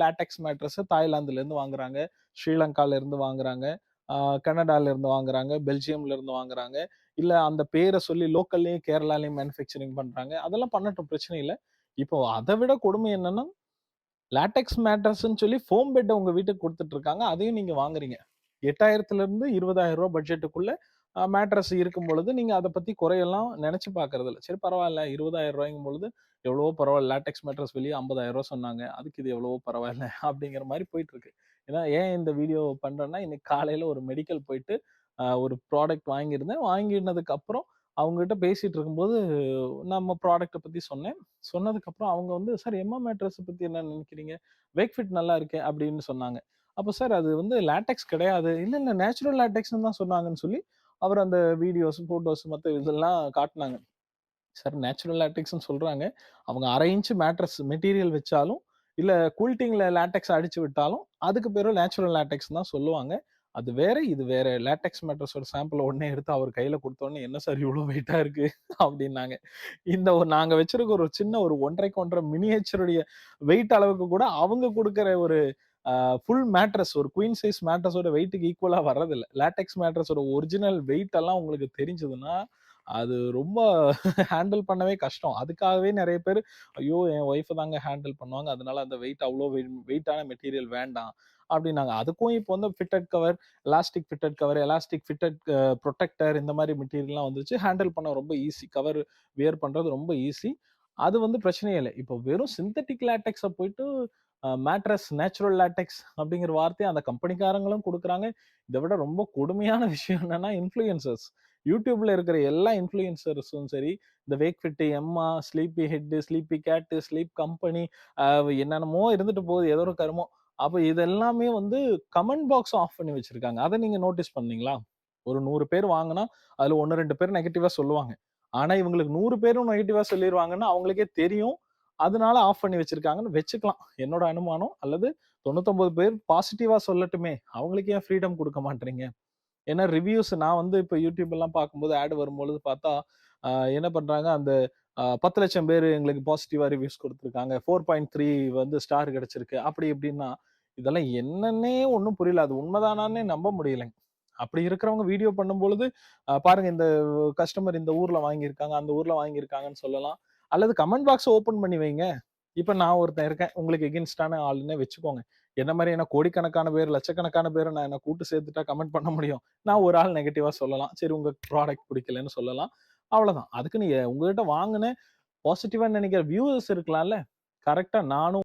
LaTeX mattress தாய்லாந்துல இருந்து வாங்குறாங்க, ஸ்ரீலங்கால இருந்து வாங்குறாங்க, கனடால இருந்து வாங்குறாங்க, பெல்ஜியம்ல இருந்து வாங்குறாங்க. இல்ல அந்த பேர சொல்லி லோக்கல்லயும் கேரளாலயும் மேனுஃபேக்சரிங் பண்றாங்க. அதெல்லாம் பண்ணட்டும், பிரச்சனை இல்ல. இப்போ அத விட கொடுமை என்னன்னா, லேட்டெக்ஸ் மேட்ரஸ்ன்னு சொல்லி ஃபோம் பெட்ட உங்க வீட்டுக்கு குடுத்துட்டு இருக்காங்க. அதையும் நீங்க வாங்குறீங்க. 8,000 இருந்து ரூ. 20,000 பட்ஜெட்டுக்குள்ள மேட்ரஸ் இருக்கும் பொழுது, நீங்க அத பத்தி குறையெல்லாம் நெனச்சு பார்க்கறதில்ல. சரி பரவால்ல, ரூ. 20,000 பொழுது எவ்வளவோ பரவால்ல. லேட்டெக்ஸ் மேட்ரஸ் வெளிய ரூ. 50,000 சொன்னாங்க. அதுக்கு இது எவ்வளவோ பரவால்ல அப்படிங்கிற மாரி போயிட்டு இருக்கு. ஏன்னா ஏன் இந்த வீடியோ பண்றேன்னா, இன்னைக்கு காலையில ஒரு மெடிக்கல் போயிட்டு ஒரு ப்ராடக்ட் வாங்கியிருந்தேன். வாங்கினதுக்கு அப்புறம் அவங்ககிட்ட பேசிட்டு இருக்கும்போது, நம்ம ப்ராடக்ட்ட பத்தி சொன்னேன். சொன்னதுக்கப்புறம் அவங்க வந்து, "சார் எம்மா மேட்ரஸ் பத்தி என்ன நினைக்கிறீங்க? வேக்ஃபிட் நல்லா இருக்கே" அப்படின்னு சொன்னாங்க. அப்ப சார் அது வந்து லேட்டெக்ஸ் கிடையாது. இல்ல, இல்ல நேச்சுரல் லேட்டெக்ஸ்ன்னு தான் சொன்னாங்கன்னு சொல்லி, அவர் அந்த வீடியோஸ், ஃபோட்டோஸ் மத்த இதெல்லாம் காட்டுனாங்க. சார் நேச்சுரல் லேட்டெக்ஸ்ன்னு சொல்றாங்க. அவங்க 1/2 இன்ச் மேட்ரஸ் மெட்டீரியல் வச்சாலும், இல்ல கூல்டிங்ல லேட்டெக்ஸ் அடிச்சு விட்டாலும், அதுக்கு பேரு நேச்சுரல் லேட்டெக்ஸ்ன்னு தான் சொல்லுவாங்க. அது வேற, இது வேற. லேட்டெக்ஸ் மேட்ரஸோட சாம்பிள உடனே எடுத்து அவர் கையில குடுத்தோனே, "என்ன சார் இவ்ளோ வெயிட்டா இருக்கு?" அப்டின்னாங்க. இந்த ஒரு நாங்க வச்சிருக்க ஒரு சின்ன ஒரு 1 1/2 மினியேச்சருடைய வெயிட் அளவுக்கு கூட அவங்க குடுக்குற ஒரு அ ஃபுல் மேட்ரஸ், ஒரு குயின் சைஸ் மேட்ரஸோட வெயிட்க்கு ஈக்குவலா வர்றதில்ல. லேட்டெக்ஸ் மேட்ரஸோட ஒரிஜினல் வெயிட் எல்லாம் உங்களுக்கு தெரிஞ்சதுன்னா, அது ரொம்ப ஹேண்டில் பண்ணவே கஷ்டம். அதுக்காகவே நெறைய பேரு, ஐயோ! என் ஒய்ஃப் தாங்க ஹேண்டில் பண்ணுவாங்க. அதனால அந்த வெயிட் அவ்ளோ வெயிட்டான மெட்டீரியல் வேண்டாம் அப்டின்னாங்க. அதுக்கும் இப்போ வந்து fitted cover, elastic fitted cover, elastic fitted protector இந்த மாரி மெட்டீரியல்லாம் வந்துருச்சு. ஹேண்டில் பண்ண ரொம்ப ஈஸி. கவர் வியர் பண்றது ரொம்ப ஈஸி. அது வந்து பிரச்சனையே இல்ல. இப்போ வெறும் சிந்தெடிக் லேட்டெக்ஸ போயிட்டு மேட்ரஸ் நேச்சுரல் லேட்டெக்ஸ் அப்படிங்கிற வார்த்தைய அந்த கம்பெனிக்காரங்களும் குடுக்குறாங்க. இத விட ரொம்ப கொடுமையான விஷயம் என்னன்னா, இன்ஃப்ளூயன்சர்ஸ். YouTubeல இருக்கிற எல்லா இன்ஃப்ளூயன்சர்ஸும் சரி, இந்த Wakefit, Emma, Sleepy Head, Sleepy Cat, Sleep Company என்னென்னமோ இருந்துட்டு போகுது. ஏதோ ஒரு கருமம். அப்ப இது எல்லாமே வந்து கமெண்ட் பாக்ஸ் ஆஃப் பண்ணி வச்சிருக்காங்க. அத நீங்க நோட்டீஸ் பண்ணீங்களா? ஒரு 100 பேர் வாங்குனா, அதுல 1, 2 பேர் நெகட்டிவா சொல்லுவாங்க. ஆனா இவங்களுக்கு 100 பேரும் நெகட்டிவா சொல்லிருவாங்கன்னு அவங்களுக்கே தெரியும். அதனால ஆஃப் பண்ணி வச்சிருக்காங்கன்னு வச்சுக்கலாம். என்னோட அனுமானம். அல்லது 99 பேர் பாசிட்டிவா சொல்லட்டுமே! அவங்களுக்கு ஏன் ஃப்ரீடம் குடுக்க மாட்றீங்க? ஏன்னா ரிவ்யூஸ் நான் வந்து இப்ப YouTube எல்லாம் பார்க்கும்போது ஆட் வரும்பொழுது பார்த்தா, அ என்ன பண்றாங்க, அந்த 10,00,000 பேரு எங்களுக்கு பாசிட்டிவா ரிவ்யூஸ் குடுத்துருக்காங்க. 4.3 வந்து ஸ்டார் கிடைச்சிருக்கு. அப்படி இப்படின்னா, இதெல்லாம் என்னன்னே ஒண்ணும் புரியல. அது உண்மைதானான்னே நம்ப முடியலைங்க. அப்படி இருக்கிறவங்க வீடியோ பண்ணும்பொழுது, பாருங்க இந்த கஸ்டமர் இந்த ஊர்ல வாங்கியிருக்காங்க, அந்த ஊர்ல வாங்கியிருக்காங்கன்னு சொல்லலாம். அல்லது கமெண்ட் பாக்ஸ ஓப்பன் பண்ணி வைங்க. இப்ப நான் ஒருத்தன் இருக்கேன். உங்களுக்கு எகென்ஸ்டான ஆளுன்னே வச்சுக்கோங்க. என்ன மாரியான கோடிக்கணக்கான பேர், லட்சக்கணக்கான பேர நான் என்ன கூட்டு சேர்த்துட்டா கமெண்ட் பண்ண முடியும். நான் ஒரு ஆள் நெகட்டிவா சொல்லலாம். சரி உங்க ப்ராடக்ட் பிடிக்கலன்னு சொல்லலாம். அவ்வளதான். அதுக்குன்னு உங்ககிட்ட வாங்குன பாசிட்டிவா நெனைக்கிற வியூவர்ஸ் இருக்கலாம்ல. கரெக்ட்டா நானும்